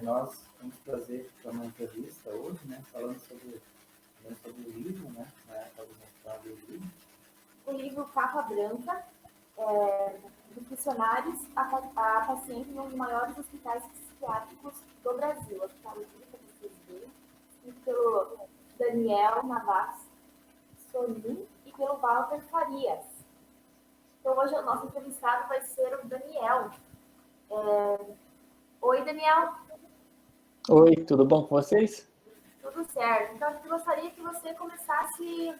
Nós vamos trazer uma entrevista hoje, né, falando sobre o livro, né, o livro Capa Branca, dos funcionários a paciente em um dos maiores hospitais psiquiátricos do Brasil. Aqui está o livro para vocês verem, escrito pelo Daniel Navas Solim e pelo Walter Farias. Então, hoje o nosso entrevistado vai ser o Daniel. Oi, Daniel. Oi, tudo bom com vocês? Tudo certo. Então, eu gostaria que você começasse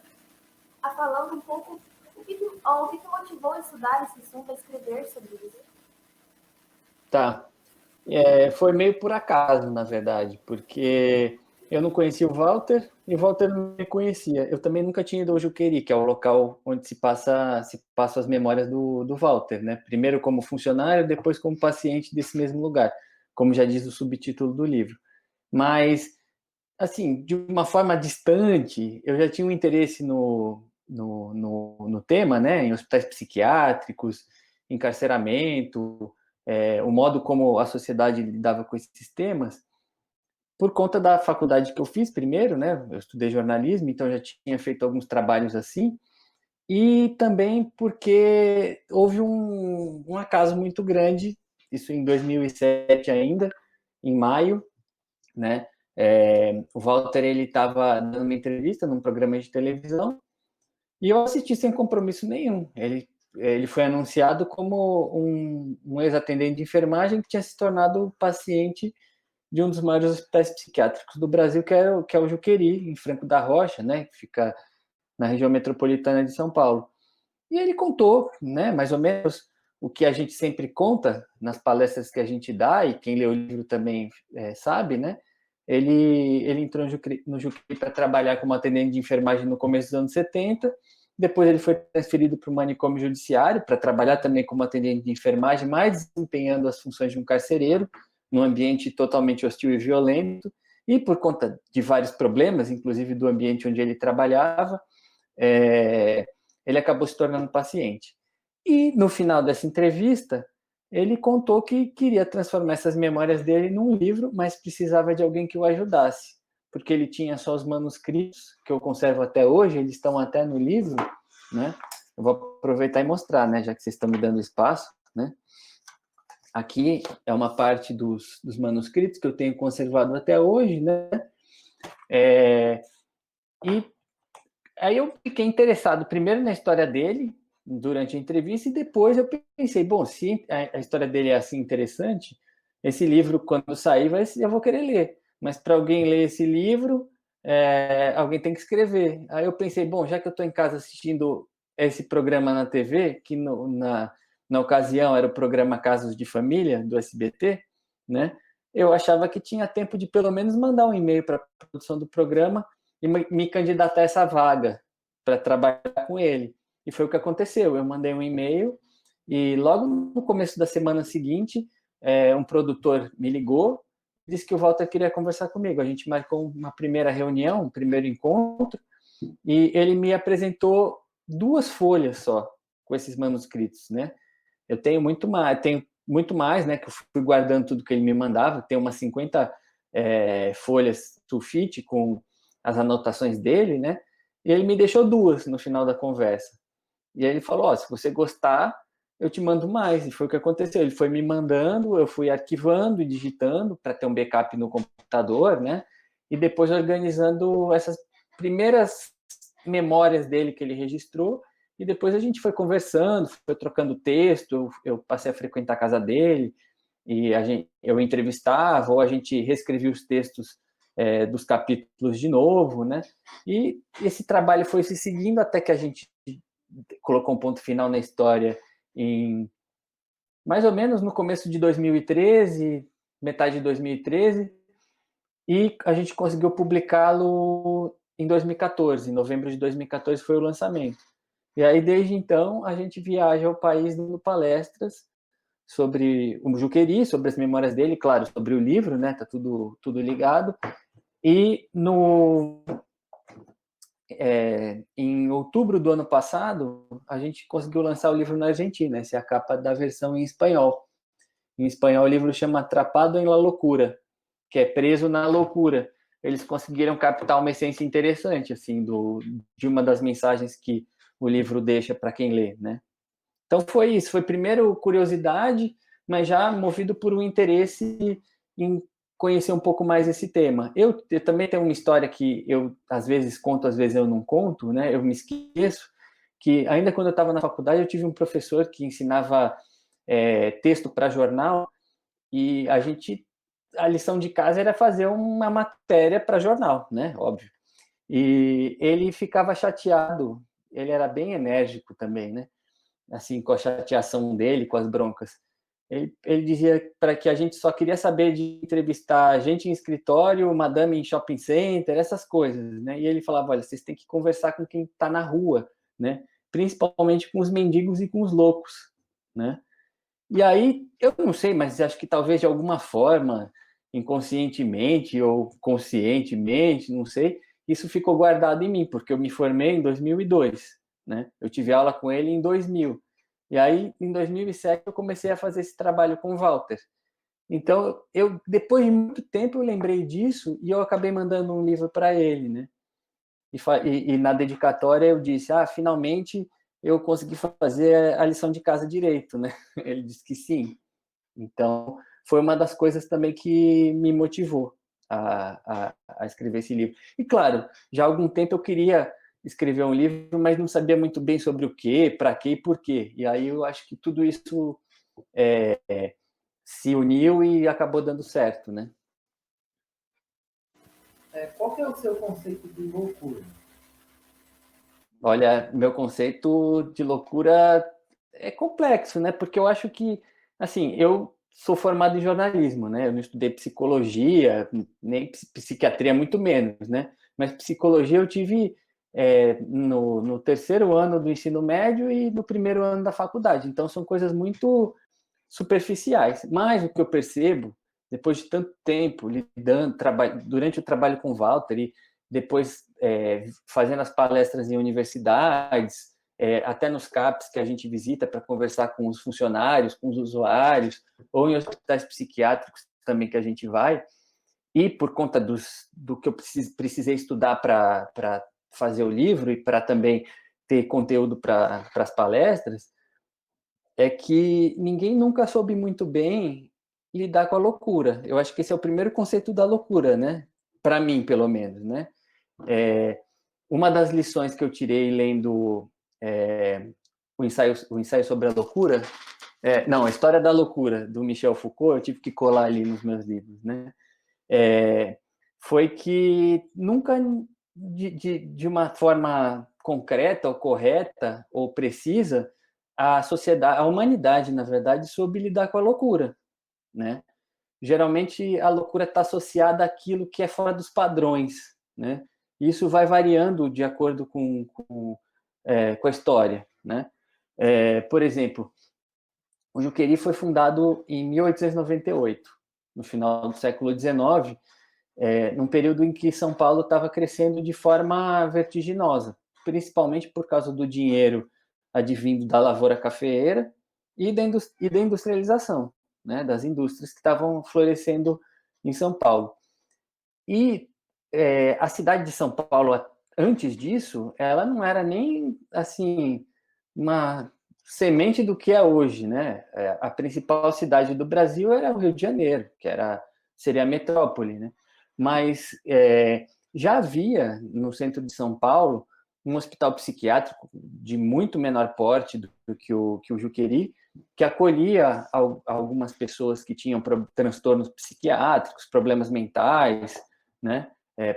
falando um pouco o que motivou a estudar esse assunto, a escrever sobre isso. Tá. Foi meio por acaso, na verdade, porque eu não conhecia o Walter e o Walter não me conhecia. Eu também nunca tinha ido ao Juqueri, que é o local onde se passam as memórias do Walter, né? Primeiro como funcionário, depois como paciente desse mesmo lugar, como já diz o subtítulo do livro. Mas, assim, de uma forma distante, eu já tinha um interesse no tema, né? Em hospitais psiquiátricos, encarceramento, o modo como a sociedade lidava com esses temas, por conta da faculdade que eu fiz primeiro, né? Eu estudei jornalismo, então já tinha feito alguns trabalhos assim, e também porque houve um acaso muito grande, isso em 2007 ainda, em maio, né? O Walter, ele estava dando uma entrevista num programa de televisão, e eu assisti sem compromisso nenhum. Ele foi anunciado como um ex-atendente de enfermagem que tinha se tornado paciente de um dos maiores hospitais psiquiátricos do Brasil, que é o Juqueri, em Franco da Rocha, né, que fica na região metropolitana de São Paulo. E ele contou, né, mais ou menos o que a gente sempre conta nas palestras que a gente dá, e quem lê o livro também sabe, né? Ele entrou no Juqueri para trabalhar como atendente de enfermagem no começo dos anos 70, depois ele foi transferido para o manicômio judiciário para trabalhar também como atendente de enfermagem, mas desempenhando as funções de um carcereiro, num ambiente totalmente hostil e violento, e por conta de vários problemas, inclusive do ambiente onde ele trabalhava, ele acabou se tornando paciente. E no final dessa entrevista, ele contou que queria transformar essas memórias dele num livro, mas precisava de alguém que o ajudasse, porque ele tinha só os manuscritos, que eu conservo até hoje, eles estão até no livro, né? Eu vou aproveitar e mostrar, né, já que vocês estão me dando espaço, né? Aqui é uma parte dos manuscritos que eu tenho conservado até hoje, né? E aí eu fiquei interessado primeiro na história dele, durante a entrevista, e depois eu pensei, bom, se a história dele é assim interessante, esse livro, quando sair, eu vou querer ler. Mas para alguém ler esse livro, alguém tem que escrever. Aí eu pensei, bom, já que eu estou em casa assistindo esse programa na TV, que na ocasião era o programa Casos de Família, do SBT, né? Eu achava que tinha tempo de pelo menos mandar um e-mail para a produção do programa e me candidatar a essa vaga para trabalhar com ele. E foi o que aconteceu. Eu mandei um e-mail e logo no começo da semana seguinte, um produtor me ligou, disse que o Walter queria conversar comigo. A gente marcou uma primeira reunião, um primeiro encontro, e ele me apresentou 2 folhas só com esses manuscritos, né? Eu tenho muito mais, né? Que eu fui guardando tudo que ele me mandava. Tem umas 50 folhas sulfite com as anotações dele, né? E ele me deixou 2 no final da conversa. E aí ele falou, se você gostar, eu te mando mais. E foi o que aconteceu. Ele foi me mandando, eu fui arquivando e digitando para ter um backup no computador, né? E depois organizando essas primeiras memórias dele que ele registrou. E depois a gente foi conversando, foi trocando texto, eu passei a frequentar a casa dele, e eu entrevistava, ou a gente reescrevia os textos dos capítulos de novo, né? E esse trabalho foi se seguindo até que a gente colocou um ponto final na história em mais ou menos no começo de 2013, metade de 2013, e a gente conseguiu publicá-lo em 2014, em novembro de 2014 foi o lançamento. E aí, desde então, a gente viaja ao país dando palestras sobre o Juqueri, sobre as memórias dele, claro, sobre o livro, né? Tá tudo ligado. E em outubro do ano passado, a gente conseguiu lançar o livro na Argentina. Essa é a capa da versão em espanhol. Em espanhol, o livro chama Atrapado em la Locura. que é Preso na Loucura. Eles conseguiram captar uma essência interessante, assim, de uma das mensagens que o livro deixa para quem lê, né? Então foi isso, foi primeiro curiosidade, mas já movido por um interesse em conhecer um pouco mais esse tema. Eu também tenho uma história que eu às vezes conto, às vezes eu não conto, né? Eu me esqueço que ainda quando eu estava na faculdade eu tive um professor que ensinava texto para jornal e a lição de casa era fazer uma matéria para jornal, né? Óbvio. E ele ficava chateado, ele era bem enérgico também, né? Assim, com a chateação dele, com as broncas. Ele dizia para que a gente só queria saber de entrevistar gente em escritório, madame em shopping center, essas coisas, né? E ele falava, olha, vocês têm que conversar com quem está na rua, né? Principalmente com os mendigos e com os loucos, né? E aí, eu não sei, mas acho que talvez de alguma forma, inconscientemente ou conscientemente, não sei, isso ficou guardado em mim, porque eu me formei em 2002, né? Eu tive aula com ele em 2000. E aí, em 2007, eu comecei a fazer esse trabalho com o Walter. Então, depois de muito tempo, eu lembrei disso e eu acabei mandando um livro para ele, né? E na dedicatória eu disse, finalmente eu consegui fazer a lição de casa direito, né? Ele disse que sim. Então, foi uma das coisas também que me motivou a escrever esse livro. E, claro, já há algum tempo eu queria escrever um livro, mas não sabia muito bem sobre o quê, para quê e por quê. E aí eu acho que tudo isso se uniu e acabou dando certo, né? Qual que é o seu conceito de loucura? Olha, meu conceito de loucura é complexo, né? Porque eu acho que, assim, eu sou formado em jornalismo, né? Eu não estudei psicologia, nem psiquiatria, muito menos, né? Mas psicologia eu tive no terceiro ano do ensino médio e no primeiro ano da faculdade. Então, são coisas muito superficiais. Mas o que eu percebo, depois de tanto tempo lidando, durante o trabalho com o Walter e depois fazendo as palestras em universidades, até nos CAPs que a gente visita para conversar com os funcionários, com os usuários, ou em hospitais psiquiátricos também que a gente vai, e por conta do que eu precisei estudar para fazer o livro e para também ter conteúdo para as palestras, é que ninguém nunca soube muito bem lidar com a loucura. Eu acho que esse é o primeiro conceito da loucura, né? Para mim, pelo menos, né? Uma das lições que eu tirei lendo o ensaio sobre a loucura, não, a História da Loucura, do Michel Foucault, eu tive que colar ali nos meus livros, né? Foi que nunca, de uma forma concreta ou correta ou precisa, a sociedade, a humanidade, na verdade, soube lidar com a loucura, né? Geralmente a loucura está associada àquilo que é fora dos padrões, né? Isso vai variando de acordo com a história, né? Por exemplo, o Juqueri foi fundado em 1898, no final do século XIX, num período em que São Paulo estava crescendo de forma vertiginosa, principalmente por causa do dinheiro advindo da lavoura cafeeira e da industrialização, né, das indústrias que estavam florescendo em São Paulo. E a cidade de São Paulo, antes disso, ela não era nem assim uma semente do que é hoje, né? A principal cidade do Brasil era o Rio de Janeiro, seria a metrópole, né? Mas já havia no centro de São Paulo um hospital psiquiátrico de muito menor porte do que o Juqueri, que acolhia algumas pessoas que tinham transtornos psiquiátricos, problemas mentais, né?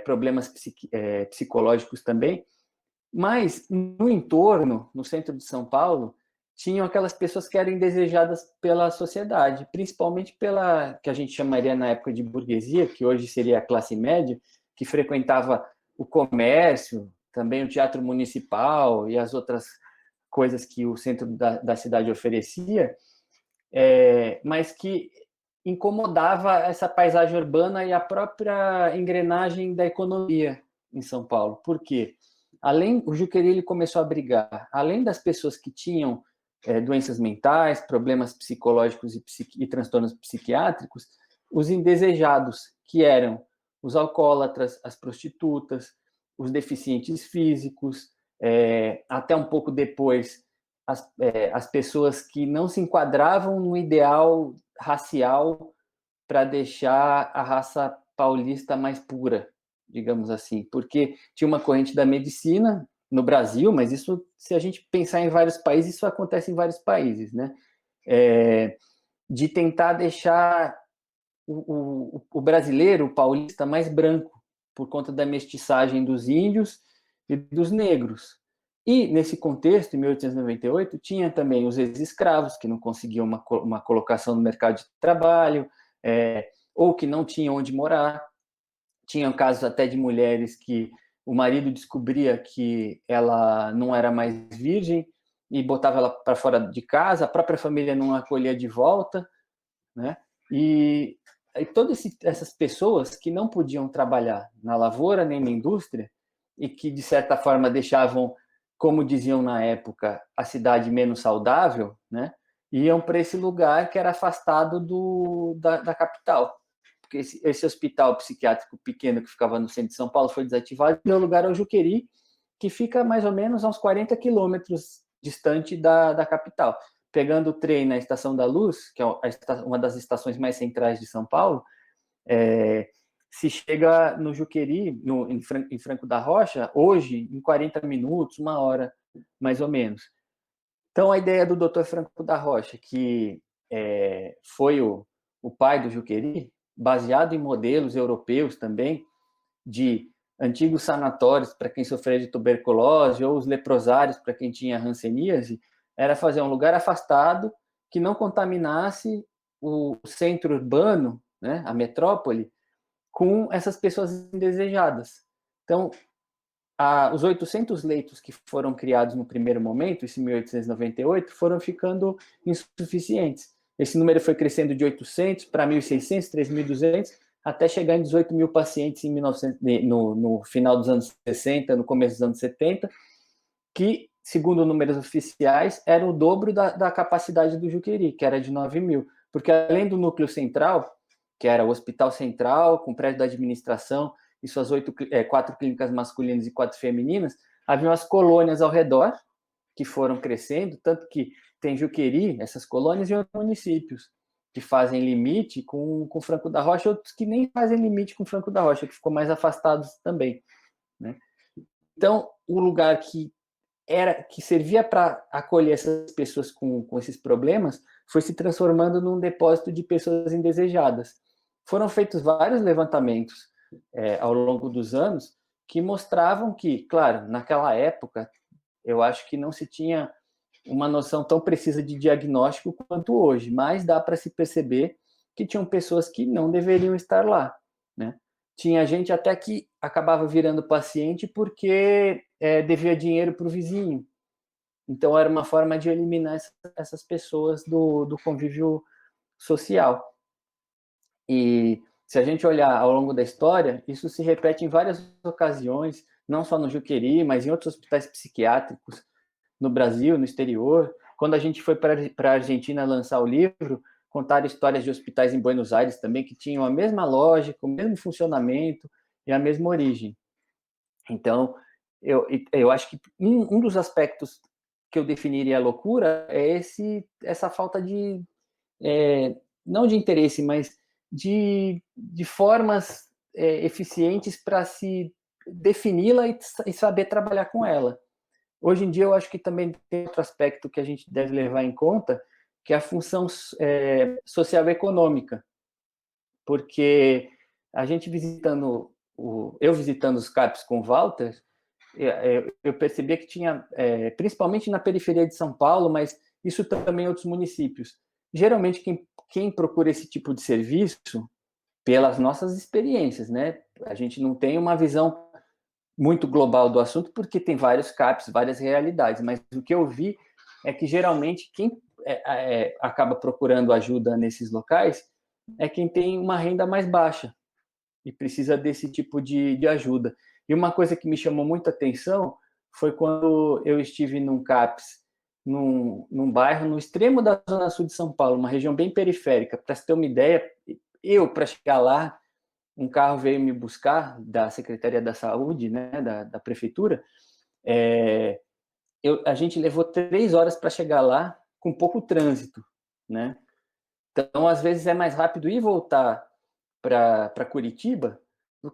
Problemas psicológicos também. Mas no entorno, no centro de São Paulo, tinham aquelas pessoas que eram indesejadas pela sociedade, principalmente pela que a gente chamaria na época de burguesia, que hoje seria a classe média, que frequentava o comércio, também o teatro municipal e as outras coisas que o centro da cidade oferecia, mas que incomodava essa paisagem urbana e a própria engrenagem da economia em São Paulo. Por quê? O Juqueri ele começou a brigar, além das pessoas que tinham doenças mentais, problemas psicológicos e transtornos psiquiátricos, os indesejados, que eram os alcoólatras, as prostitutas, os deficientes físicos, até um pouco depois, as pessoas que não se enquadravam no ideal racial para deixar a raça paulista mais pura, digamos assim, porque tinha uma corrente da medicina no Brasil, mas isso, se a gente pensar em vários países, isso acontece em vários países, né? De tentar deixar o brasileiro, o paulista, mais branco, por conta da mestiçagem dos índios e dos negros. E, nesse contexto, em 1898, tinha também os ex-escravos, que não conseguiam uma colocação no mercado de trabalho, ou que não tinham onde morar. Tinham casos até de mulheres que o marido descobria que ela não era mais virgem e botava ela para fora de casa, a própria família não a acolhia de volta, né? E todas essas pessoas que não podiam trabalhar na lavoura nem na indústria e que, de certa forma, deixavam, como diziam na época, a cidade menos saudável, né? Iam para esse lugar que era afastado da capital. Porque esse hospital psiquiátrico pequeno que ficava no centro de São Paulo foi desativado e deu lugar ao Juqueri, que fica mais ou menos a uns 40 quilômetros distante da capital. Pegando o trem na Estação da Luz, que é uma das estações mais centrais de São Paulo, se chega no Juqueri, em Franco da Rocha, hoje, em 40 minutos, 1 hora, mais ou menos. Então, a ideia do Dr. Franco da Rocha, que foi o pai do Juqueri, baseado em modelos europeus também, de antigos sanatórios para quem sofria de tuberculose ou os leprosários para quem tinha hanseníase, era fazer um lugar afastado que não contaminasse o centro urbano, né, a metrópole, com essas pessoas indesejadas. Então, os 800 leitos que foram criados no primeiro momento, isso em 1898, foram ficando insuficientes. Esse número foi crescendo de 800 para 1.600, 3.200, até chegar em 18 mil pacientes no final dos anos 60, no começo dos anos 70, que, segundo números oficiais, era o dobro da capacidade do Juqueri, que era de 9 mil. Porque além do núcleo central, que era o Hospital Central, com prédio da administração e suas 4 clínicas masculinas e 4 femininas, haviam as colônias ao redor, que foram crescendo, tanto que tem Juqueri, essas colônias, e outros municípios que fazem limite com Franco da Rocha, outros que nem fazem limite com Franco da Rocha, que ficou mais afastados também, né? Então, o lugar que servia para acolher essas pessoas com esses problemas foi se transformando num depósito de pessoas indesejadas. Foram feitos vários levantamentos ao longo dos anos que mostravam que, claro, naquela época, eu acho que não se tinha uma noção tão precisa de diagnóstico quanto hoje, mas dá para se perceber que tinham pessoas que não deveriam estar lá, né? Tinha gente até que acabava virando paciente porque devia dinheiro para o vizinho. Então, era uma forma de eliminar essas pessoas do convívio social. E se a gente olhar ao longo da história, isso se repete em várias ocasiões, não só no Juqueri, mas em outros hospitais psiquiátricos, no Brasil, no exterior. Quando a gente foi para a Argentina lançar o livro, contaram histórias de hospitais em Buenos Aires também, que tinham a mesma lógica, o mesmo funcionamento e a mesma origem. Então, eu acho que um dos aspectos que eu definiria a loucura é essa falta de, não de interesse, mas de formas eficientes para se defini-la e saber trabalhar com ela. Hoje em dia, eu acho que também tem outro aspecto que a gente deve levar em conta, que é a função social e econômica. Porque a gente eu visitando os CAPs com o Walter, eu percebia que tinha, principalmente na periferia de São Paulo, mas isso também em outros municípios. Geralmente, quem procura esse tipo de serviço, pelas nossas experiências, né? A gente não tem uma visão muito global do assunto, porque tem vários CAPs, várias realidades, mas o que eu vi é que, geralmente, quem acaba procurando ajuda nesses locais é quem tem uma renda mais baixa e precisa desse tipo de ajuda. E uma coisa que me chamou muita atenção foi quando eu estive num CAPS, num bairro no extremo da zona sul de São Paulo, uma região bem periférica. Para você ter uma ideia, para chegar lá, um carro veio me buscar da Secretaria da Saúde, né, da prefeitura. A gente levou 3 horas para chegar lá com pouco trânsito, né? Então, às vezes é mais rápido ir voltar para Curitiba do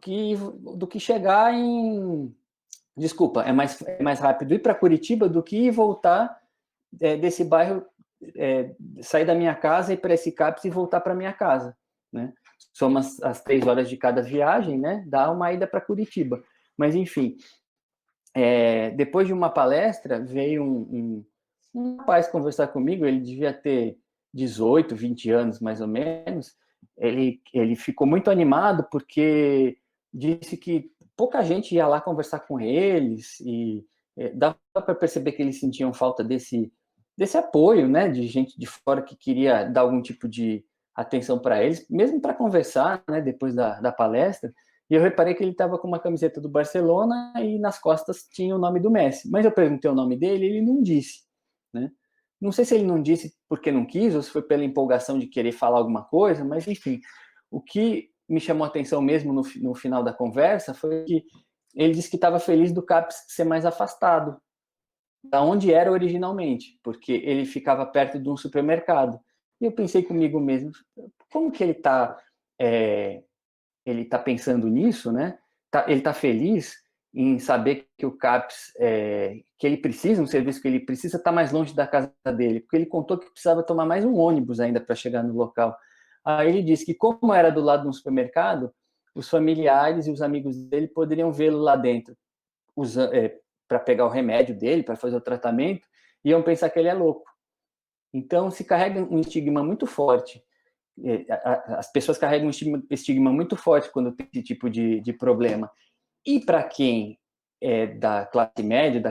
que chegar em... Desculpa, é mais rápido ir para Curitiba do que ir voltar desse bairro, sair da minha casa e ir para esse CAPS e voltar para minha casa, né? Soma as 3 horas de cada viagem, né? Dá uma ida para Curitiba. Mas, enfim, depois de uma palestra, veio um rapaz conversar comigo, ele devia ter 18, 20 anos, mais ou menos. Ele ficou muito animado porque disse que pouca gente ia lá conversar com eles e dava para perceber que eles sentiam falta desse apoio, né, de gente de fora que queria dar algum tipo de atenção para eles, mesmo para conversar, né, depois da palestra. E eu reparei que ele estava com uma camiseta do Barcelona e nas costas tinha o nome do Messi. Mas eu perguntei o nome dele e ele não disse, né? Não sei se ele não disse porque não quis ou se foi pela empolgação de querer falar alguma coisa, mas enfim, o que me chamou a atenção mesmo no final da conversa foi que ele disse que estava feliz do CAPS ser mais afastado da onde era originalmente, porque ele ficava perto de um supermercado. E eu pensei comigo mesmo, como que ele está pensando nisso, né? Ele está feliz em saber que o CAPS, que ele precisa, um serviço que ele precisa, está mais longe da casa dele, porque ele contou que precisava tomar mais um ônibus ainda para chegar no local. Aí ele disse que, como era do lado de um supermercado, os familiares e os amigos dele poderiam vê-lo lá dentro, para pegar o remédio dele, para fazer o tratamento, e iam pensar que ele é louco. Então, se carrega um estigma muito forte. As pessoas carregam um estigma muito forte quando tem esse tipo de problema. E para quem é da classe média,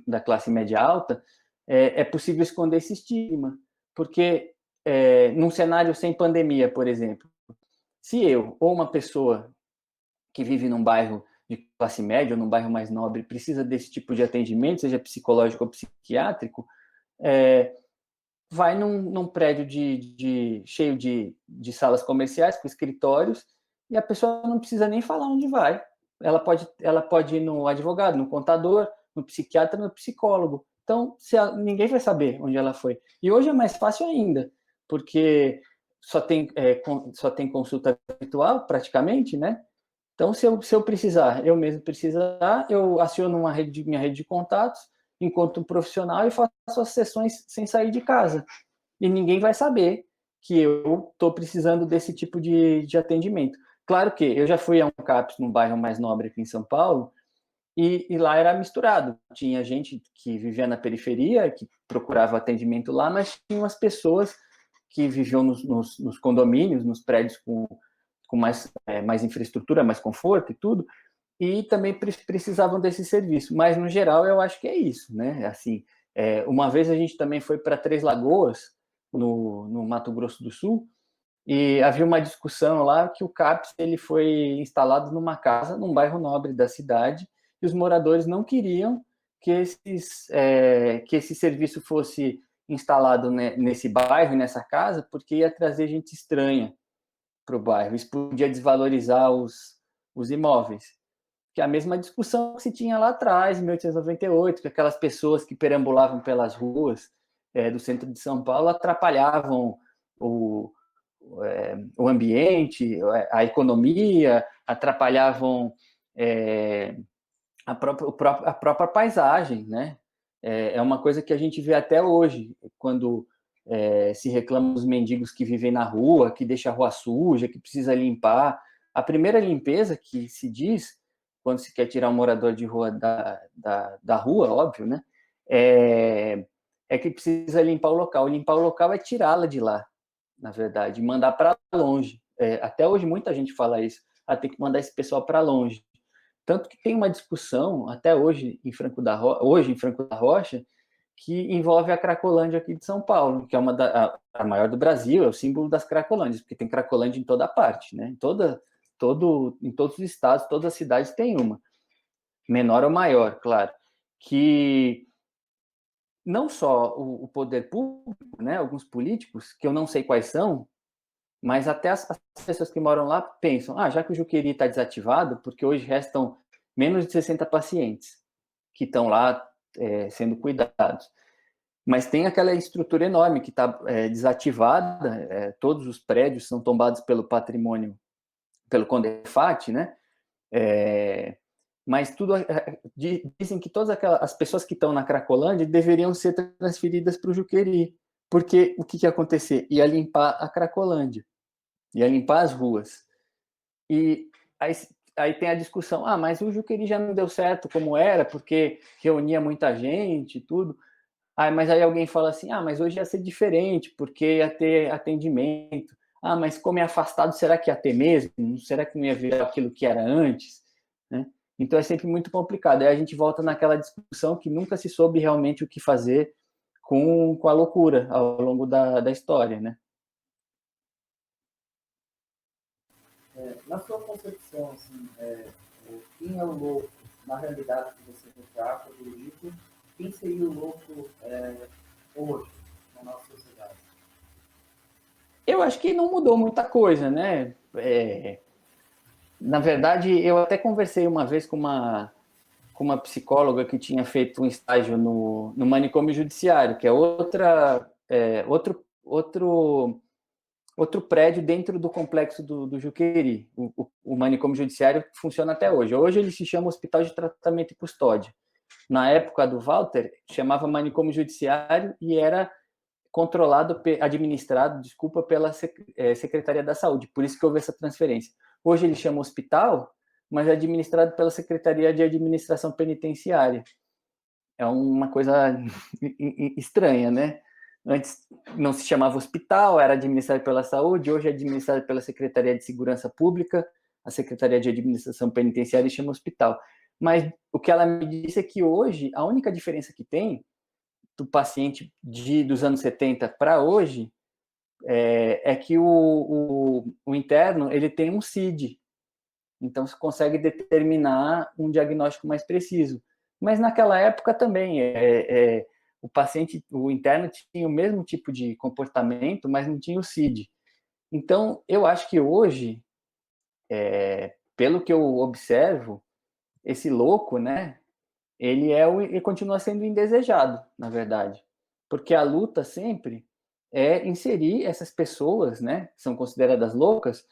da classe média alta, é possível esconder esse estigma. Porque num cenário sem pandemia, por exemplo, se eu ou uma pessoa que vive num bairro de classe média ou num bairro mais nobre precisa desse tipo de atendimento, seja psicológico ou psiquiátrico, vai num prédio cheio de salas comerciais, com escritórios, e a pessoa não precisa nem falar onde vai. Ela pode ir no advogado, no contador, no psiquiatra, no psicólogo. Então, ninguém vai saber onde ela foi. E hoje é mais fácil ainda, porque só tem consulta virtual, praticamente, né? Então, se eu precisar, eu mesmo precisar, eu aciono minha rede de contatos, encontro um profissional e faço as sessões sem sair de casa. E ninguém vai saber que eu estou precisando desse tipo de atendimento. Claro que eu já fui a um CAPS num bairro mais nobre aqui em São Paulo, e lá era misturado. Tinha gente que vivia na periferia, que procurava atendimento lá, mas tinha umas pessoas que viviam nos condomínios, nos prédios com mais infraestrutura, mais conforto e tudo, e também precisavam desse serviço. Mas, no geral, eu acho que é isso, né? Assim, uma vez a gente também foi para Três Lagoas, no Mato Grosso do Sul, e havia uma discussão lá que o CAPS ele foi instalado numa casa, num bairro nobre da cidade, e os moradores não queriam que esse serviço fosse instalado, né, nesse bairro, nessa casa, porque ia trazer gente estranha para o bairro. Isso podia desvalorizar os imóveis. Que é a mesma discussão que se tinha lá atrás, em 1898, que aquelas pessoas que perambulavam pelas ruas do centro de São Paulo atrapalhavam o ambiente, a economia, atrapalhavam a própria paisagem, né? É uma coisa que a gente vê até hoje, quando se reclama dos mendigos que vivem na rua, que deixa a rua suja, que precisa limpar. A primeira limpeza que se diz, quando se quer tirar um morador de rua da rua, óbvio, né? É que precisa limpar o local. Limpar o local é tirá-la de lá, na verdade, mandar para longe. Até hoje muita gente fala isso. Tem que mandar esse pessoal para longe. Tanto que tem uma discussão, até hoje, em Franco da Rocha, que envolve a Cracolândia aqui de São Paulo, que é a maior do Brasil, é o símbolo das Cracolândias, porque tem Cracolândia em toda parte, né? Em todos os estados, todas as cidades tem uma, menor ou maior, claro, que não só o poder público, né, alguns políticos, que eu não sei quais são, Mas até as pessoas que moram lá pensam, já que o Juqueri está desativado, porque hoje restam menos de 60 pacientes que estão lá sendo cuidados. Mas tem aquela estrutura enorme que está desativada, todos os prédios são tombados pelo patrimônio, pelo Condefat, né? Mas tudo dizem que todas as pessoas que estão na Cracolândia deveriam ser transferidas para o Juqueri, porque o que ia acontecer? Ia limpar a Cracolândia, ia limpar as ruas. E aí tem a discussão, mas o Juqueri já não deu certo como era, porque reunia muita gente e tudo. Mas aí alguém fala assim, mas hoje ia ser diferente, porque ia ter atendimento. Mas como é afastado, será que ia ter mesmo? Será que não ia virar aquilo que era antes? Né? Então é sempre muito complicado. Aí a gente volta naquela discussão que nunca se soube realmente o que fazer com a loucura ao longo da história, né? Na sua concepção, assim, quem é o louco, na realidade que você retrata do livro, quem seria o louco hoje, na nossa sociedade? Eu acho que não mudou muita coisa, né? Na verdade, eu até conversei uma vez com uma psicóloga que tinha feito um estágio no manicômio judiciário, que é outro prédio dentro do complexo do Juqueri. O manicômio judiciário funciona até hoje. Hoje ele se chama Hospital de Tratamento e Custódia. Na época do Walter, chamava manicômio judiciário e era administrado pela Secretaria da Saúde. Por isso que houve essa transferência. Hoje ele chama hospital, mas é administrado pela Secretaria de Administração Penitenciária. É uma coisa estranha, né? Antes não se chamava hospital, era administrado pela saúde, hoje é administrado pela Secretaria de Segurança Pública, a Secretaria de Administração Penitenciária chama hospital. Mas o que ela me disse é que hoje, a única diferença que tem do paciente dos anos 70 para hoje é que o interno ele tem um CID, então você consegue determinar um diagnóstico mais preciso. Mas naquela época também, o interno tinha o mesmo tipo de comportamento, mas não tinha o CID. Então, eu acho que hoje, pelo que eu observo, esse louco, né, ele continua sendo indesejado, na verdade. Porque a luta sempre é inserir essas pessoas, né, que são consideradas loucas,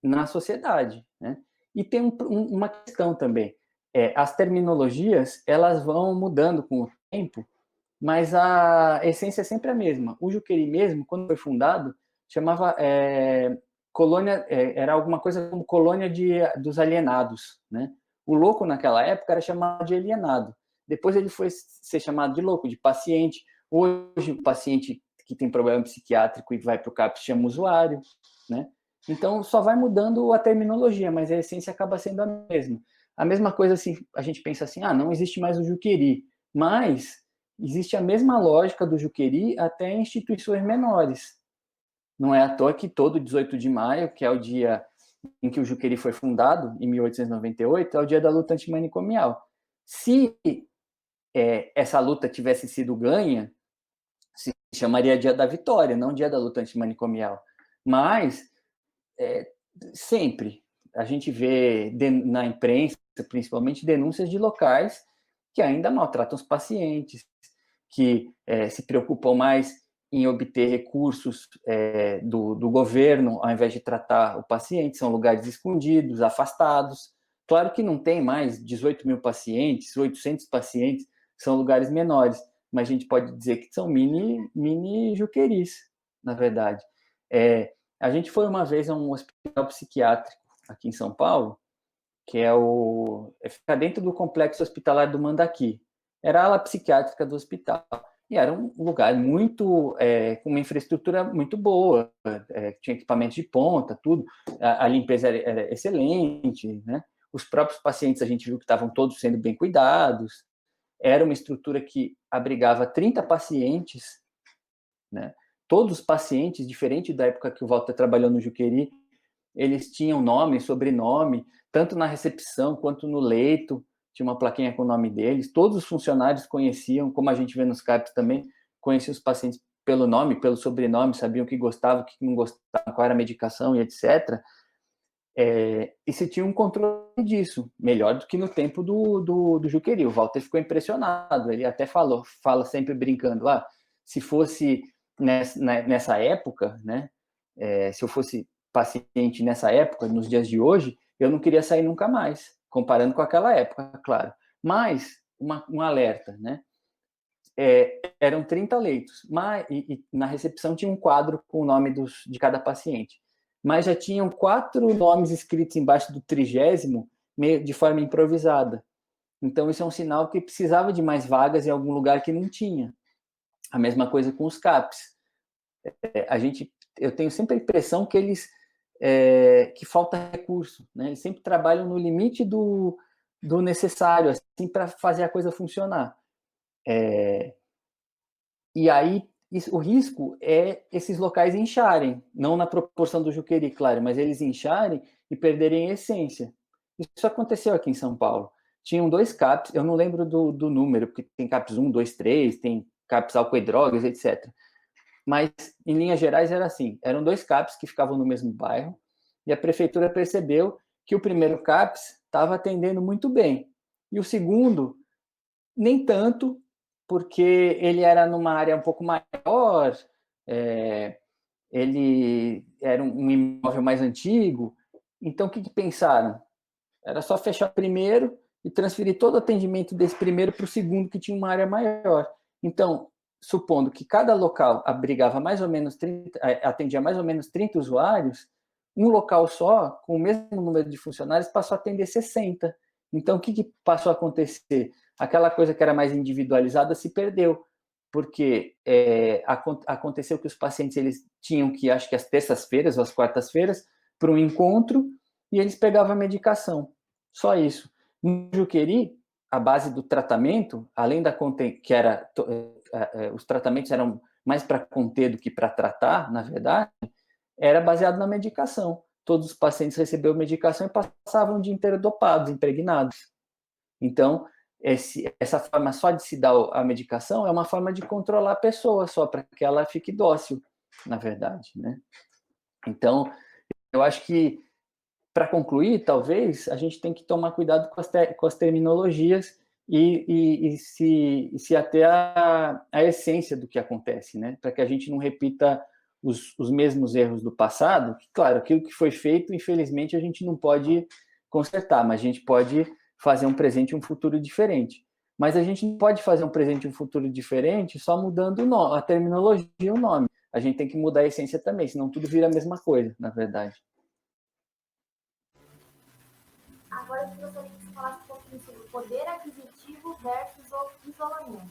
na sociedade, né? E tem uma questão também. As terminologias, elas vão mudando com o tempo, mas a essência é sempre a mesma. O Juqueri mesmo, quando foi fundado, chamava colônia, era alguma coisa como colônia dos alienados, né? O louco naquela época era chamado de alienado. Depois ele foi ser chamado de louco, de paciente. Hoje o paciente que tem problema psiquiátrico e vai para o CAPS chama usuário, né? Então só vai mudando a terminologia, mas a essência acaba sendo a mesma. A mesma coisa assim, a gente pensa assim, não existe mais o Juqueri, mas existe a mesma lógica do Juqueri até em instituições menores. Não é à toa que todo 18 de maio, que é o dia em que o Juqueri foi fundado, em 1898, é o dia da luta antimanicomial. Se essa luta tivesse sido ganha, se chamaria Dia da Vitória, não Dia da Luta Antimanicomial. Mas, sempre, a gente vê na imprensa, principalmente, denúncias de locais que ainda maltratam os pacientes, que se preocupam mais em obter recursos do governo, ao invés de tratar o paciente, são lugares escondidos, afastados. Claro que não tem mais 18 mil pacientes, 800 pacientes, são lugares menores, mas a gente pode dizer que são mini Juqueris, na verdade. A gente foi uma vez a um hospital psiquiátrico aqui em São Paulo, que fica dentro do complexo hospitalar do Mandaki. Era a ala psiquiátrica do hospital. E era um lugar muito, com uma infraestrutura muito boa, tinha equipamento de ponta, tudo. A limpeza era excelente, né? Os próprios pacientes a gente viu que estavam todos sendo bem cuidados. Era uma estrutura que abrigava 30 pacientes, né? Todos os pacientes, diferente da época que o Walter trabalhou no Juqueri, eles tinham nome, sobrenome, tanto na recepção quanto no leito, tinha uma plaquinha com o nome deles. Todos os funcionários conheciam, como a gente vê nos CAPs também, conheciam os pacientes pelo nome, pelo sobrenome, sabiam o que gostava, o que não gostava, qual era a medicação e etc. E se tinha um controle disso, melhor do que no tempo do Juqueri. O Walter ficou impressionado, ele até fala sempre brincando, se fosse nessa época, né, se eu fosse paciente nessa época, nos dias de hoje, eu não queria sair nunca mais, comparando com aquela época, claro. Mas, um alerta, né, eram 30 leitos, e na recepção tinha um quadro com o nome de cada paciente, mas já tinham 4 nomes escritos embaixo do 30º, de forma improvisada. Então, isso é um sinal que precisava de mais vagas em algum lugar que não tinha. A mesma coisa com os CAPs. Eu tenho sempre a impressão que que falta recurso, né? Eles sempre trabalham no limite do necessário, assim, para fazer a coisa funcionar. E aí, o risco é esses locais incharem, não na proporção do Juqueri, claro, mas eles incharem e perderem a essência. Isso aconteceu aqui em São Paulo. Tinham 2 CAPs, eu não lembro do número, porque tem CAPs 1, 2, 3, tem CAPs álcool e drogas, etc. Mas, em linhas gerais, era assim, eram 2 CAPs que ficavam no mesmo bairro, e a prefeitura percebeu que o primeiro CAPs estava atendendo muito bem, e o segundo, nem tanto, porque ele era numa área um pouco maior, ele era um imóvel mais antigo. Então, o que pensaram? Era só fechar o primeiro e transferir todo o atendimento desse primeiro para o segundo, que tinha uma área maior. Então, supondo que cada local abrigava mais ou menos 30, atendia mais ou menos 30 usuários, um local só, com o mesmo número de funcionários, passou a atender 60. Então, o que passou a acontecer? Aquela coisa que era mais individualizada se perdeu, porque aconteceu que os pacientes eles tinham que, acho que às terças-feiras ou às quartas-feiras, para um encontro, e eles pegavam a medicação. Só isso. No Juqueri, a base do tratamento, além da que era os tratamentos eram mais para conter do que para tratar, na verdade, era baseado na medicação. Todos os pacientes receberam medicação e passavam o dia inteiro dopados, impregnados. Então, essa forma só de se dar a medicação é uma forma de controlar a pessoa, só para que ela fique dócil, na verdade, né? Então, eu acho que, para concluir, talvez, a gente tem que tomar cuidado com as terminologias e se ater à essência do que acontece, né? Para que a gente não repita os mesmos erros do passado. Claro, aquilo que foi feito, infelizmente, a gente não pode consertar, mas a gente pode fazer um presente e um futuro diferente. Mas a gente não pode fazer um presente e um futuro diferente só mudando a terminologia e o nome. A gente tem que mudar a essência também, senão tudo vira a mesma coisa, na verdade. Agora, eu gostaria que você falasse um pouquinho sobre o poder aquisitivo versus o isolamento.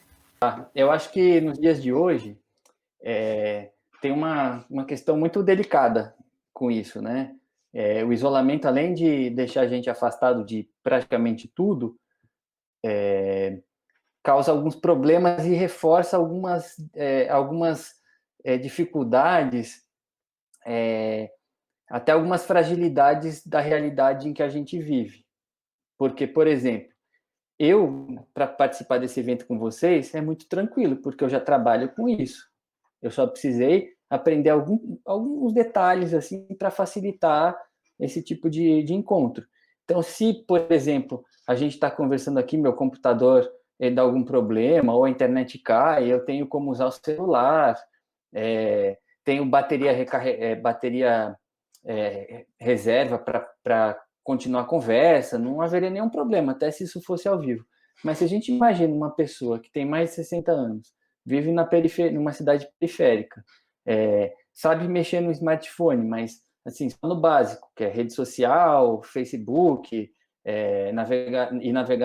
Eu acho que nos dias de hoje tem uma questão muito delicada com isso, né? O isolamento, além de deixar a gente afastado de praticamente tudo, causa alguns problemas e reforça algumas dificuldades, até algumas fragilidades da realidade em que a gente vive. Porque, por exemplo, para participar desse evento com vocês, é muito tranquilo, porque eu já trabalho com isso. Eu só precisei aprender alguns detalhes assim para facilitar esse tipo de encontro. Então, se, por exemplo, a gente está conversando aqui, meu computador dá algum problema, ou a internet cai, eu tenho como usar o celular, tenho bateria reserva para continuar a conversa, não haveria nenhum problema, até se isso fosse ao vivo. Mas se a gente imagina uma pessoa que tem mais de 60 anos, vive numa cidade periférica, sabe mexer no smartphone, mas assim, só no básico, que é rede social, Facebook, navegar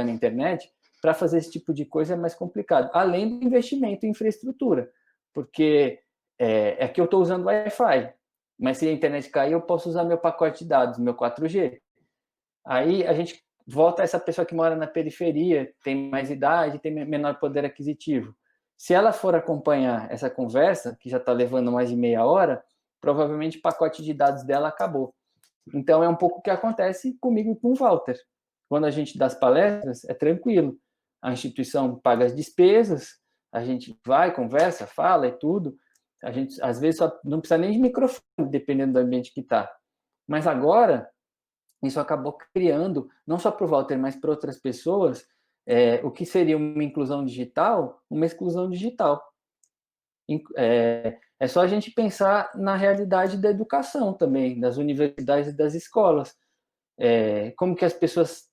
na internet, para fazer esse tipo de coisa é mais complicado, além do investimento em infraestrutura, porque que eu estou usando Wi-Fi, mas se a internet cair, eu posso usar meu pacote de dados, meu 4G. Aí a gente volta a essa pessoa que mora na periferia, tem mais idade, tem menor poder aquisitivo. Se ela for acompanhar essa conversa, que já está levando mais de meia hora, provavelmente o pacote de dados dela acabou. Então, é um pouco o que acontece comigo e com o Walter. Quando a gente dá as palestras, é tranquilo. A instituição paga as despesas, a gente vai, conversa, fala e tudo, A gente, às vezes, só não precisa nem de microfone, dependendo do ambiente que está. Mas agora, isso acabou criando, não só para o Walter, mas para outras pessoas, o que seria uma inclusão digital, uma exclusão digital. É só a gente pensar na realidade da educação também, das universidades e das escolas. Como que as pessoas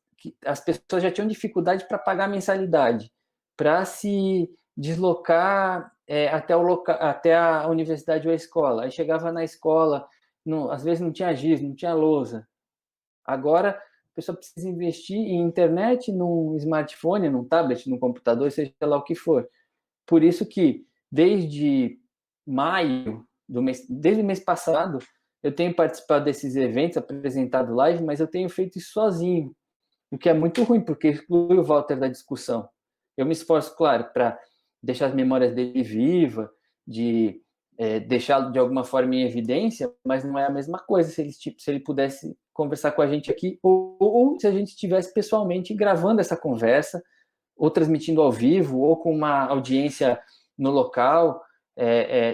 já tinham dificuldade para pagar a mensalidade, para se deslocar até a universidade ou a escola. Aí chegava na escola, às vezes não tinha giz, não tinha lousa. Agora, a pessoa precisa investir em internet, num smartphone, num tablet, num computador, seja lá o que for. Por isso que, desde maio, desde o mês passado, eu tenho participado desses eventos, apresentado live, mas eu tenho feito isso sozinho, o que é muito ruim, porque exclui o Walter da discussão. Eu me esforço, claro, para deixar as memórias dele viva, de deixá-lo de alguma forma em evidência, mas não é a mesma coisa se ele pudesse conversar com a gente aqui, ou se a gente estivesse pessoalmente gravando essa conversa, ou transmitindo ao vivo, ou com uma audiência no local.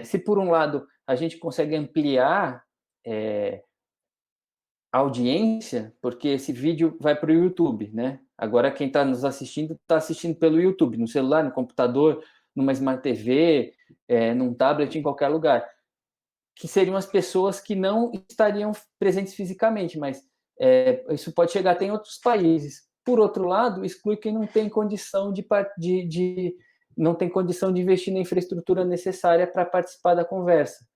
Se por um lado a gente consegue ampliar a audiência, porque esse vídeo vai para o YouTube, né? Agora quem está nos assistindo está assistindo pelo YouTube, no celular, no computador, numa Smart TV, num tablet, em qualquer lugar. Que seriam as pessoas que não estariam presentes fisicamente, mas isso pode chegar até em outros países. Por outro lado, exclui quem não tem condição não tem condição de investir na infraestrutura necessária para participar da conversa.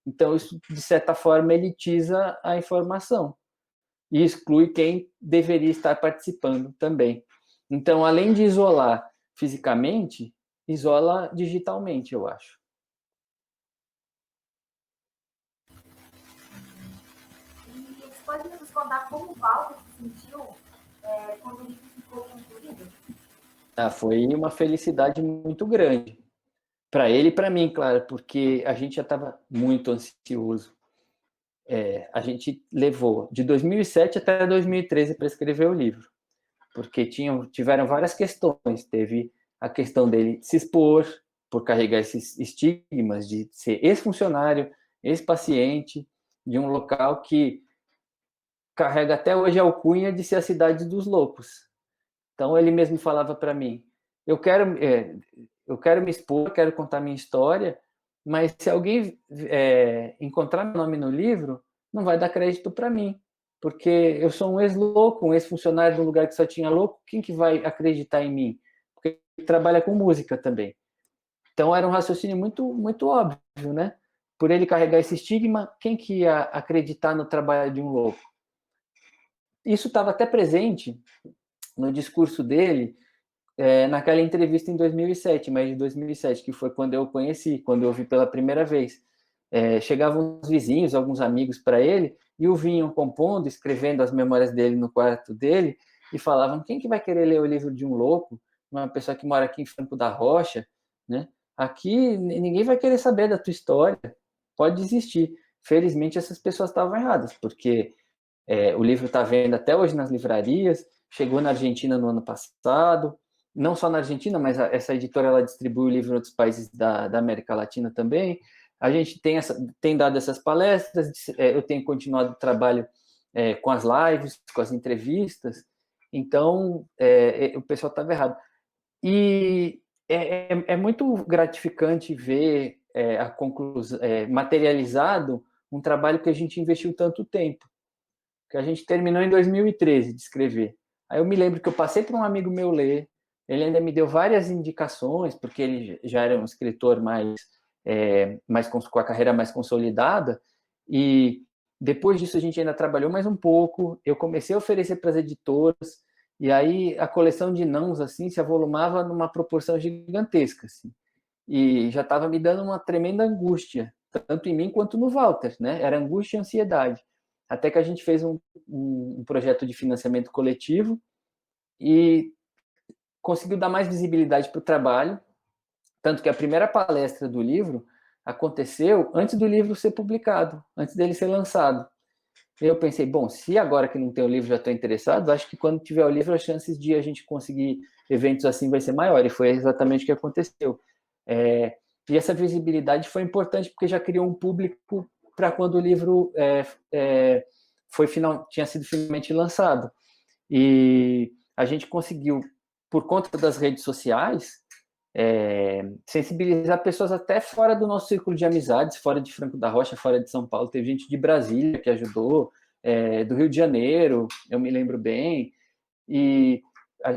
Então, isso, de certa forma, elitiza a informação e exclui quem deveria estar participando também. Então, além de isolar fisicamente, isola digitalmente, eu acho. E você pode nos contar como o Walter se sentiu quando ele ficou concluído? Foi uma felicidade muito grande. Para ele e para mim, claro, porque a gente já estava muito ansioso. A gente levou de 2007 até 2013 para escrever o livro, porque tiveram várias questões. Teve a questão dele se expor, por carregar esses estigmas de ser ex-funcionário, ex-paciente, de um local que carrega até hoje a alcunha de ser a cidade dos loucos. Então, ele mesmo falava para mim, eu quero me expor, quero contar minha história, mas se alguém encontrar meu nome no livro, não vai dar crédito para mim, porque eu sou um ex-louco, um ex-funcionário de um lugar que só tinha louco, quem que vai acreditar em mim? Porque ele trabalha com música também. Então, era um raciocínio muito, muito óbvio, né? Por ele carregar esse estigma, quem que ia acreditar no trabalho de um louco? Isso estava até presente no discurso dele, naquela entrevista em 2007, mais de 2007, que foi quando eu o conheci, quando eu vi pela primeira vez. Chegavam os vizinhos, alguns amigos para ele, e o vinham compondo, escrevendo as memórias dele no quarto dele, e falavam, quem que vai querer ler o livro de um louco? Uma pessoa que mora aqui em Franco da Rocha, né? Aqui ninguém vai querer saber da tua história, pode desistir. Felizmente essas pessoas estavam erradas, porque o livro está vendo até hoje nas livrarias, chegou na Argentina no ano passado, não só na Argentina, mas essa editora ela distribui o livro em outros países da América Latina também. A gente tem dado essas palestras, eu tenho continuado o trabalho com as lives, com as entrevistas, então o pessoal estava errado. E é muito gratificante ver a conclusão, materializado um trabalho que a gente investiu tanto tempo, que a gente terminou em 2013 de escrever. Aí eu me lembro que eu passei para um amigo meu ler, ele ainda me deu várias indicações, porque ele já era um escritor com a carreira mais consolidada, e depois disso a gente ainda trabalhou mais um pouco, eu comecei a oferecer para as editoras, e aí a coleção de nãos assim, se avolumava numa proporção gigantesca. Assim, e já estava me dando uma tremenda angústia, tanto em mim quanto no Walter, né? Era angústia e ansiedade. Até que a gente fez um projeto de financiamento coletivo e conseguiu dar mais visibilidade para o trabalho, tanto que a primeira palestra do livro aconteceu antes do livro ser publicado, antes dele ser lançado. E eu pensei, bom, se agora que não tem o livro já estou interessado, acho que quando tiver o livro as chances de a gente conseguir eventos assim vai ser maior, e foi exatamente o que aconteceu. E essa visibilidade foi importante porque já criou um público para quando o livro tinha sido finalmente lançado. E a gente conseguiu, por conta das redes sociais, sensibilizar pessoas até fora do nosso círculo de amizades, fora de Franco da Rocha, fora de São Paulo. Teve gente de Brasília que ajudou, do Rio de Janeiro, eu me lembro bem. E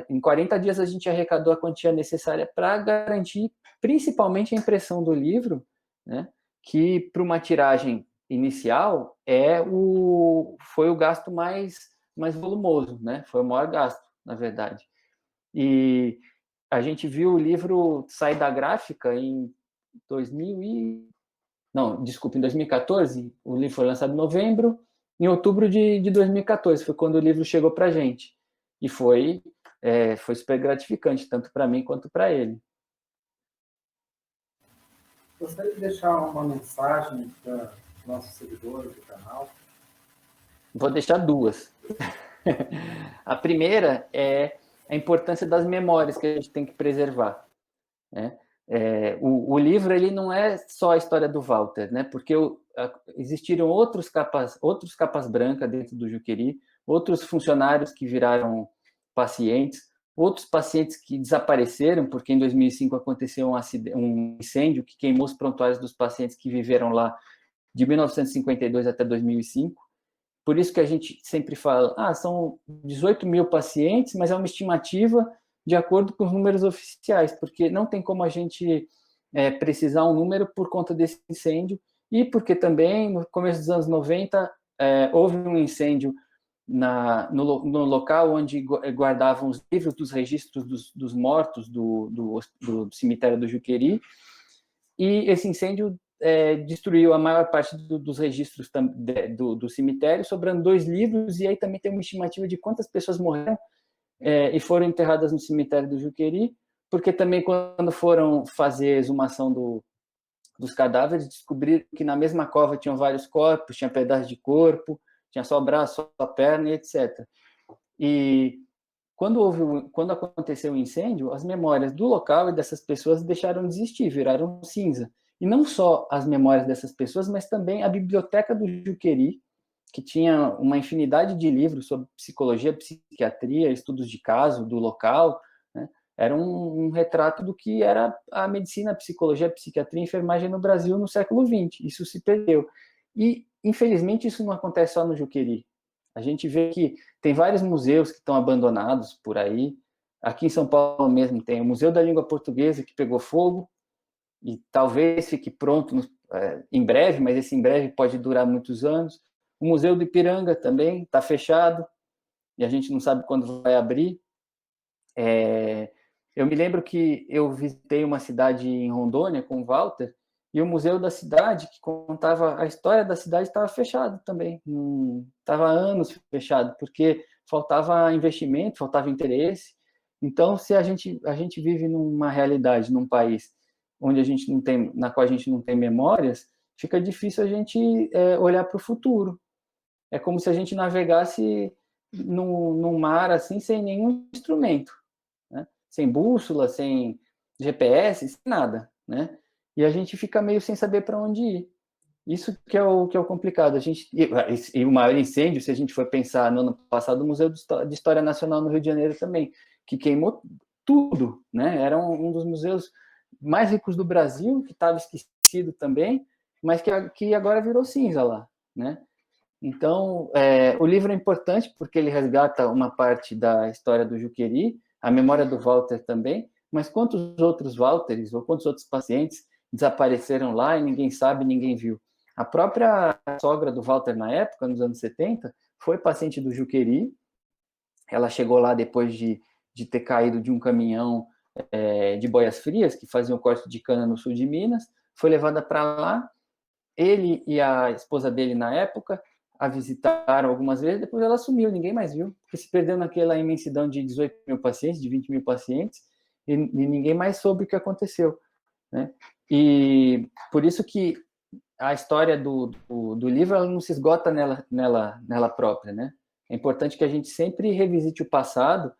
em 40 dias a gente arrecadou a quantia necessária para garantir principalmente a impressão do livro, né, que para uma tiragem inicial foi o gasto mais volumoso, né? Foi o maior gasto, na verdade. E a gente viu o livro sair da gráfica em 2014, o livro foi lançado em novembro, em outubro de 2014, foi quando o livro chegou para a gente. E foi super gratificante, tanto para mim quanto para ele. Gostaria de deixar uma mensagem para nossos seguidores do canal? Vou deixar duas. A primeira é a importância das memórias que a gente tem que preservar, né? O livro ele não é só a história do Walter, né? Porque existiram outros capas brancas dentro do Juqueri, outros funcionários que viraram pacientes, outros pacientes que desapareceram, porque em 2005 aconteceu um incêndio que queimou os prontuários dos pacientes que viveram lá de 1952 até 2005. Por isso que a gente sempre fala, são 18 mil pacientes, mas é uma estimativa de acordo com os números oficiais, porque não tem como a gente precisar um número por conta desse incêndio, e porque também, no começo dos anos 90, houve um incêndio no local onde guardavam os livros dos registros dos mortos do cemitério do Juqueri, e esse incêndio destruiu a maior parte dos registros do cemitério, sobrando 2 livros, e aí também tem uma estimativa de quantas pessoas morreram e foram enterradas no cemitério do Juqueri, porque também quando foram fazer a exumação dos cadáveres, descobriram que na mesma cova tinham vários corpos, tinha pedaços de corpo, tinha só braço, só perna, e etc. E quando aconteceu o incêndio, as memórias do local e dessas pessoas deixaram de existir, viraram cinza. E não só as memórias dessas pessoas, mas também a biblioteca do Juqueri, que tinha uma infinidade de livros sobre psicologia, psiquiatria, estudos de caso do local, né? Era um retrato do que era a medicina, a psicologia, a psiquiatria e a enfermagem no Brasil no século XX. Isso se perdeu. E, infelizmente, isso não acontece só no Juqueri. A gente vê que tem vários museus que estão abandonados por aí. Aqui em São Paulo mesmo tem o Museu da Língua Portuguesa, que pegou fogo, e talvez fique pronto em breve, mas esse em breve pode durar muitos anos. O Museu do Ipiranga também está fechado, e a gente não sabe quando vai abrir. Eu me lembro que eu visitei uma cidade em Rondônia com o Walter, e o museu da cidade, que contava a história da cidade, estava fechado também. Estava há anos fechado, porque faltava investimento, faltava interesse. Então, se a gente vive numa realidade, num país onde na qual a gente não tem memórias, fica difícil a gente olhar para o futuro. É como se a gente navegasse num mar assim, sem nenhum instrumento, né? Sem bússola, sem GPS, sem nada, né? E a gente fica meio sem saber para onde ir. Isso que é o complicado. E o maior incêndio, se a gente for pensar no ano passado, o Museu de História Nacional no Rio de Janeiro também, que queimou tudo, né? Era um dos museus mais ricos do Brasil, que estava esquecido também, mas que agora virou cinza lá, né? Então, o livro é importante porque ele resgata uma parte da história do Juqueri, a memória do Walter também, mas quantos outros Walters ou quantos outros pacientes desapareceram lá e ninguém sabe, ninguém viu? A própria sogra do Walter na época, nos anos 70, foi paciente do Juqueri. Ela chegou lá depois de ter caído de um caminhão de boias frias, que faziam corte de cana no sul de Minas, foi levada para lá. Ele e a esposa dele, na época, a visitaram algumas vezes, depois ela sumiu, ninguém mais viu, porque se perdeu naquela imensidão de 18 mil pacientes, de 20 mil pacientes, e ninguém mais soube o que aconteceu, né? E por isso que a história do livro ela não se esgota nela própria, né? É importante que a gente sempre revisite o passado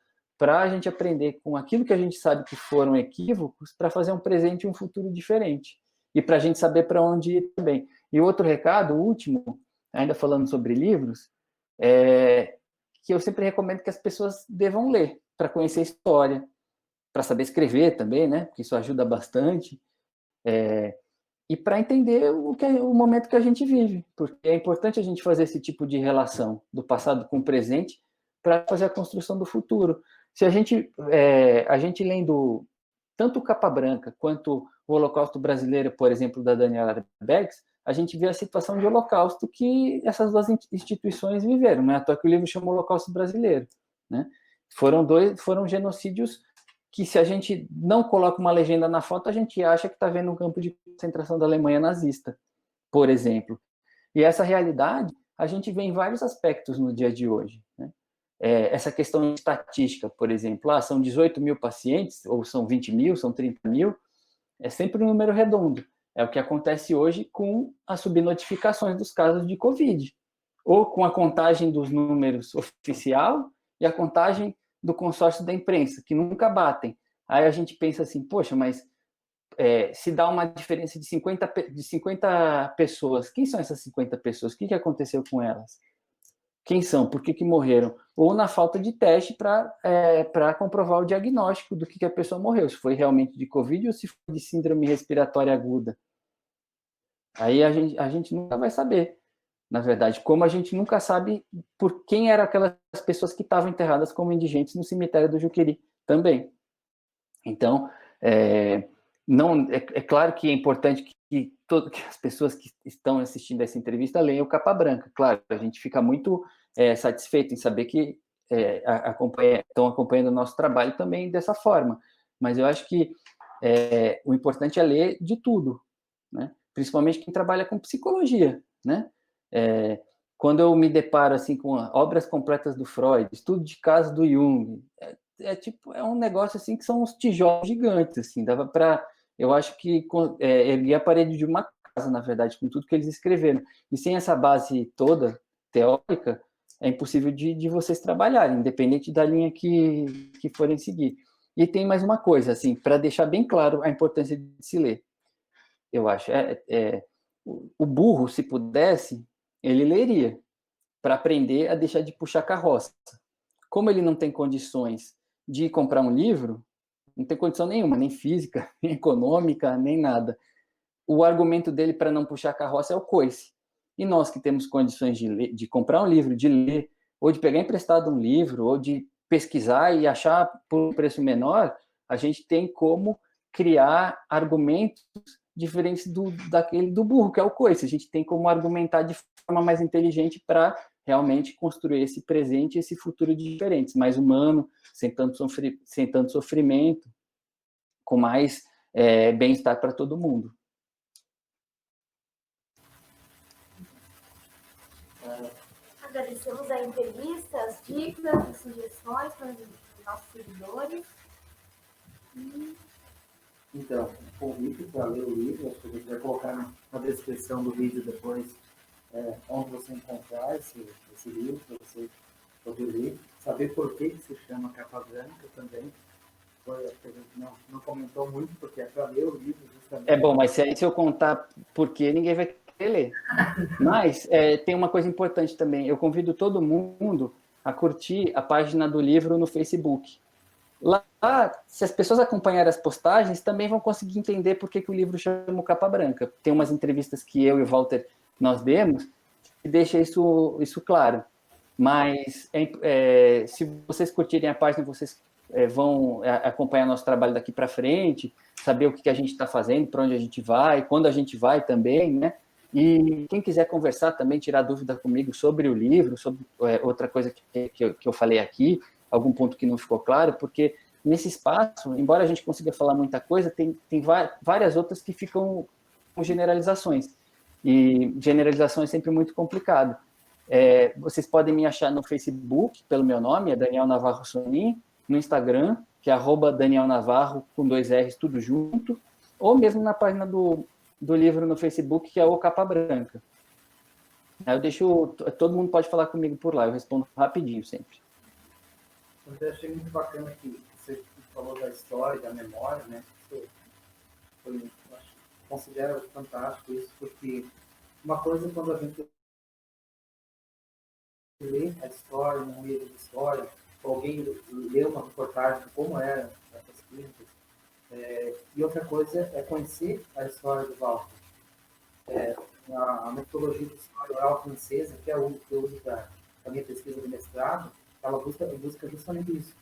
para a gente aprender com aquilo que a gente sabe que foram equívocos, para fazer um presente e um futuro diferente. E para a gente saber para onde ir também. E outro recado, o último, ainda falando sobre livros, que eu sempre recomendo que as pessoas devam ler, para conhecer a história, para saber escrever também, né? Porque isso ajuda bastante. E para entender o momento que a gente vive, porque é importante a gente fazer esse tipo de relação do passado com o presente para fazer a construção do futuro. Se a gente lendo tanto o Capa Branca quanto o Holocausto Brasileiro, por exemplo, da Daniela Beggs, a gente vê a situação de holocausto que essas duas instituições viveram. Não é à toa que o livro chama Holocausto Brasileiro, né? Foram genocídios que, se a gente não coloca uma legenda na foto, a gente acha que está vendo um campo de concentração da Alemanha nazista, por exemplo. E essa realidade a gente vê em vários aspectos no dia de hoje, né? Essa questão estatística, por exemplo, são 18 mil pacientes, ou são 20 mil, são 30 mil, é sempre um número redondo. É o que acontece hoje com as subnotificações dos casos de Covid, ou com a contagem dos números oficial e a contagem do consórcio da imprensa, que nunca batem. Aí a gente pensa assim, poxa, mas se dá uma diferença de 50 pessoas, quem são essas 50 pessoas? O que aconteceu com elas? Quem são? Por que morreram? Ou na falta de teste para comprovar o diagnóstico do que a pessoa morreu, se foi realmente de Covid ou se foi de síndrome respiratória aguda. Aí a gente nunca vai saber, na verdade, como a gente nunca sabe por quem eram aquelas pessoas que estavam enterradas como indigentes no cemitério do Juqueri também. Então, é claro que é importante que as pessoas que estão assistindo essa entrevista leiam o Capa Branca. Claro, a gente fica muito satisfeito em saber que estão acompanhando o nosso trabalho também dessa forma. Mas eu acho que o importante é ler de tudo, né? Principalmente quem trabalha com psicologia, né? Quando eu me deparo assim com obras completas do Freud, estudo de casos do Jung, é um negócio assim que são uns tijolos gigantes, assim, dava para, eu acho que erguer a parede de uma casa, na verdade, com tudo que eles escreveram. E sem essa base toda teórica, é impossível de vocês trabalharem, independente da linha que forem seguir. E tem mais uma coisa, assim, para deixar bem claro a importância de se ler. Eu acho, o burro, se pudesse, ele leria, para aprender a deixar de puxar carroça. Como ele não tem condições de comprar um livro, não tem condição nenhuma, nem física, nem econômica, nem nada. O argumento dele para não puxar carroça é o coice. E nós que temos condições de comprar um livro, de ler, ou de pegar emprestado um livro, ou de pesquisar e achar por um preço menor, a gente tem como criar argumentos diferentes daquele do burro, que é o coice. A gente tem como argumentar de forma mais inteligente para realmente construir esse presente e esse futuro diferentes, mais humano, sem tanto sofrimento, com mais bem-estar para todo mundo. Agradecemos a entrevista, as dicas, as sugestões para os nossos seguidores. Então, convite para ler o livro, acho que a gente vai colocar na descrição do vídeo depois onde você encontrar esse livro, para você poder ler, saber por que se chama Capa Branca também. A gente não comentou muito, porque é para ler o livro justamente. Bom, mas se eu contar por que, ninguém vai querer ler. Mas tem uma coisa importante também, eu convido todo mundo a curtir a página do livro no Facebook. Lá, se as pessoas acompanharem as postagens, também vão conseguir entender por que o livro chama Capa Branca. Tem umas entrevistas que eu e o Walter nós demos, que deixa isso claro. Mas se vocês curtirem a página, vocês vão acompanhar nosso trabalho daqui para frente, saber o que a gente está fazendo, para onde a gente vai, quando a gente vai também, né? E quem quiser conversar também, tirar dúvida comigo sobre o livro, sobre outra coisa que eu falei aqui, algum ponto que não ficou claro, porque nesse espaço, embora a gente consiga falar muita coisa, tem várias outras que ficam com generalizações. E generalização é sempre muito complicado. Vocês podem me achar no Facebook, pelo meu nome, é Daniel Navarro Sonin, no Instagram, que é @Daniel Navarro, com 2 R's, tudo junto, ou mesmo na página do livro no Facebook, que é o Capa Branca. Todo mundo pode falar comigo por lá, eu respondo rapidinho sempre. Eu achei muito bacana que você falou da história, da memória, né? Isso foi, eu acho, considero fantástico isso, porque uma coisa é quando a gente lê a história, um livro de história, ou alguém lê uma reportagem de como eram essas clínicas, e outra coisa é conhecer a história do Walter. A metodologia de história oral francesa, que é o que eu uso para a minha pesquisa de mestrado, ela busca justamente isso.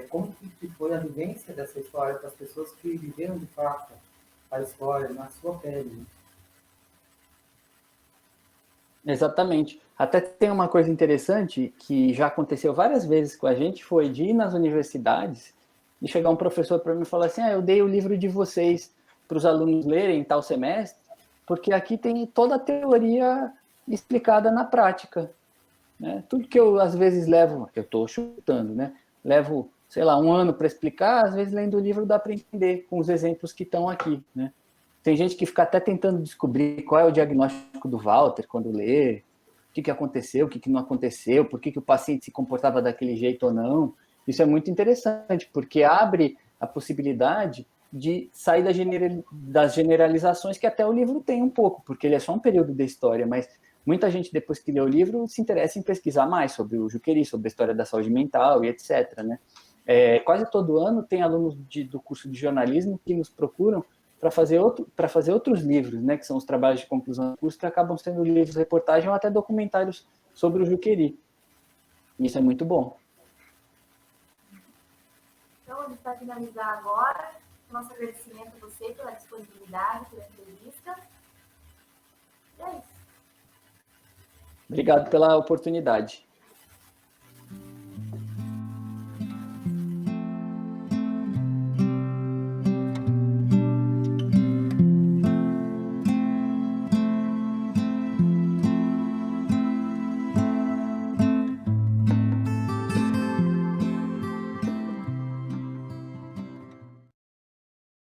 Como que foi a vivência dessa história para as pessoas que viveram de fato a história na sua pele. Né? Exatamente. Até tem uma coisa interessante que já aconteceu várias vezes com a gente, foi de ir nas universidades e chegar um professor para mim e falar assim, eu dei o livro de vocês para os alunos lerem em tal semestre, porque aqui tem toda a teoria explicada na prática. Né? Tudo que eu, às vezes, levo, eu estou chutando, né? Levo, sei lá, 1 ano para explicar, às vezes, lendo o livro dá para entender com os exemplos que estão aqui, né? Tem gente que fica até tentando descobrir qual é o diagnóstico do Walter quando lê, o que aconteceu, o que não aconteceu, por que o paciente se comportava daquele jeito ou não. Isso é muito interessante, porque abre a possibilidade de sair das generalizações que até o livro tem um pouco, porque ele é só um período da história, mas muita gente, depois que lê o livro, se interessa em pesquisar mais sobre o Juqueri, sobre a história da saúde mental e etc. Né? Quase todo ano tem alunos do curso de jornalismo que nos procuram para fazer outros livros, né, que são os trabalhos de conclusão do curso, que acabam sendo livros, reportagem ou até documentários sobre o Juqueri. Isso é muito bom. Então, a gente vai finalizar agora. Nosso agradecimento a você pela disponibilidade, pela entrevista. E é isso. Obrigado pela oportunidade.